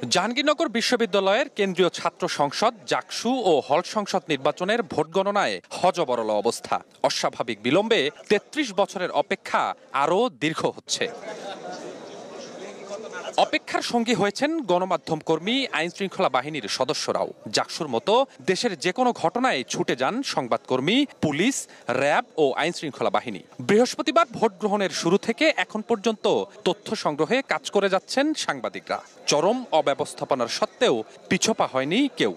জাহাঙ্গীরনগর বিশ্ববিদ্যালয়ের কেন্দ্রীয় ছাত্র সংসদ জাকসু ও হল সংসদ নির্বাচনের ভোট গণনায় হযবরল অবস্থা। অস্বাভাবিক বিলম্বে ৩৩ বছরের অপেক্ষা আরও দীর্ঘ হচ্ছে। অপেক্ষার সঙ্গী হয়েছেন গণমাধ্যম কর্মী, আইন শৃঙ্খলা বাহিনীর সদস্যরাও। জাকসুর মতো দেশের যে কোনো ঘটনায় ছুটে যান সংবাদকর্মী, পুলিশ, র্যাব ও আইন শৃঙ্খলা বাহিনী। বৃহস্পতিবার ভোট গ্রহণের শুরু থেকে এখন পর্যন্ত তথ্য সংগ্রহে কাজ করে যাচ্ছেন সাংবাদিকরা। চরম অব্যবস্থাপনার সত্ত্বেও পিছপা হয়নি কেউ।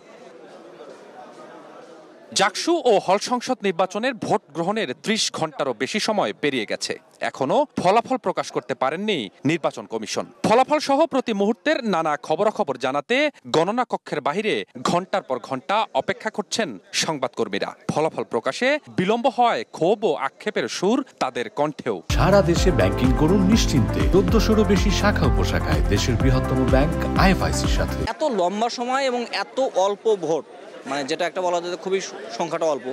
জাকসু ও হল সংসদ নির্বাচনের ভোট গ্রহণের ৩০ ঘন্টারও বেশি সময় পেরিয়ে গেছে। এখনো ফলাফল প্রকাশ করতে পারেননি নির্বাচন কমিশন। ফলাফল সহ প্রতি মুহূর্তের নানা খবরাখবর জানাতে গণনা কক্ষের বাইরে ঘন্টার পর ঘন্টা অপেক্ষা করছেন সংবাদকর্মীরা। ফলাফল প্রকাশে বিলম্ব হওয়ায় ক্ষোভ ও আক্ষেপের সুর তাদের কণ্ঠেও। সারা দেশে ব্যাংকিং করুন নিশ্চিন্তে। ১৪০০-রও বেশি শাখা উপশাখায় দেশের বৃহত্তম ব্যাংক আইএফআইসির সাথে। এত লম্বা সময় এবং এত অল্প ভোট, মানে যেটা একটা বলা যায় খুবই সংখ্যাটা অল্প,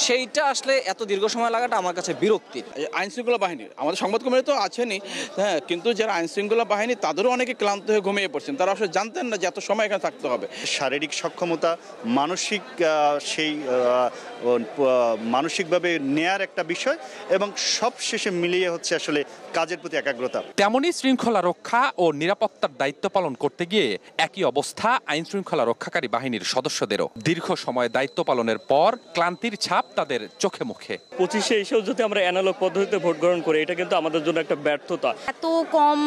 সেইটা আসলে এত দীর্ঘ সময় লাগাটা আমার কাছে বিরক্তির। আইন শৃঙ্খলা বাহিনী, আমাদের সংবাদকর্মীরা তো আছেনই, হ্যাঁ, কিন্তু যারা আইন শৃঙ্খলা বাহিনী তাদেরও অনেকে ক্লান্ত হয়ে ঘুমিয়ে পড়ছেন। তারা আসলে জানতেন না যে এত সময় এখানে থাকতে হবে। শারীরিক সক্ষমতা, মানসিক মানসিকভাবে নেয়ার একটা বিষয়, এবং সব শেষে মিলিয়ে হচ্ছে আসলে কাজের প্রতি একাগ্রতা। তেমনই শৃঙ্খলা রক্ষা ও নিরাপত্তার দায়িত্ব পালন করতে গিয়ে একই অবস্থা আইন শৃঙ্খলা রক্ষাকারী বাহিনীর সদস্যদেরও। দীর্ঘ সময় দায়িত্ব পালনের পর ক্লান্তির ছাপ তাদের চোখে মুখে। 25-এ এসেও যদি আমরা অ্যানালগ পদ্ধতিতে ভোট গ্রহণ করি, এটা কিন্তু আমাদের জন্য একটা ব্যর্থতা। এত কম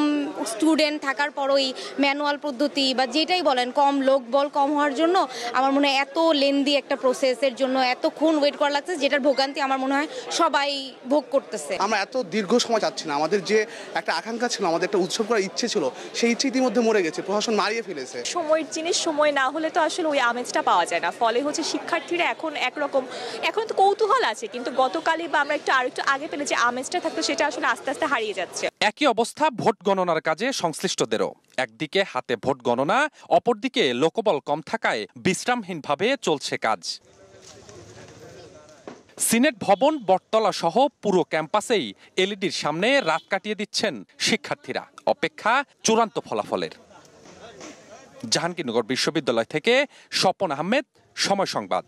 স্টুডেন্ট থাকার পরই ম্যানুয়াল পদ্ধতি বা যেটাই বলেন, কম লোক বল কম হওয়ার জন্য আমার মনে হয় এত লেন্দি একটা প্রসেসের জন্য এতক্ষণ ওয়েট করা লাগছে, যেটার ভোগান্তি আমার মনে হয় সবাই ভোগ করতেছে। আমরা এত দীর্ঘ সময় চাচ্ছি না। আমাদের যে একটা আকাঙ্ক্ষা ছিল, আমাদের একটা উৎসব করার ইচ্ছে ছিল, সেই ইচ্ছে ইতিমধ্যে মরে গেছে। প্রশাসন মারিয়ে ফেলেছে। সময়ের জিনিস সময় না হলে তো আসলে ওই আমেজটা পাওয়া যায় না। ফলে হচ্ছে শিক্ষার্থীরা এখন একরকম, এখন তো কৌতূহল আছে, কিন্তু গতকালই বা আমরা আরেকটু আগে পেলে যে আমেজটা থাকতো সেটা আসলে আস্তে আস্তে হারিয়ে যাচ্ছে। একই অবস্থা ভোট গণনার কাজে সংশ্লিষ্টদেরও। একদিকে হাতে ভোট গণনা, অপরদিকে লোকবল কম থাকায় বিশ্রামহীনভাবে চলছে কাজ। সিনেট ভবন, বটতলা সহ পুরো ক্যাম্পাসেই এলইডির সামনে রাত কাটিয়ে দিচ্ছেন শিক্ষার্থীরা। অপেক্ষা চূড়ান্ত ফলাফলের। জাহাঙ্গীরনগর বিশ্ববিদ্যালয় থেকে স্বপন আহমেদ, সময় সংবাদ।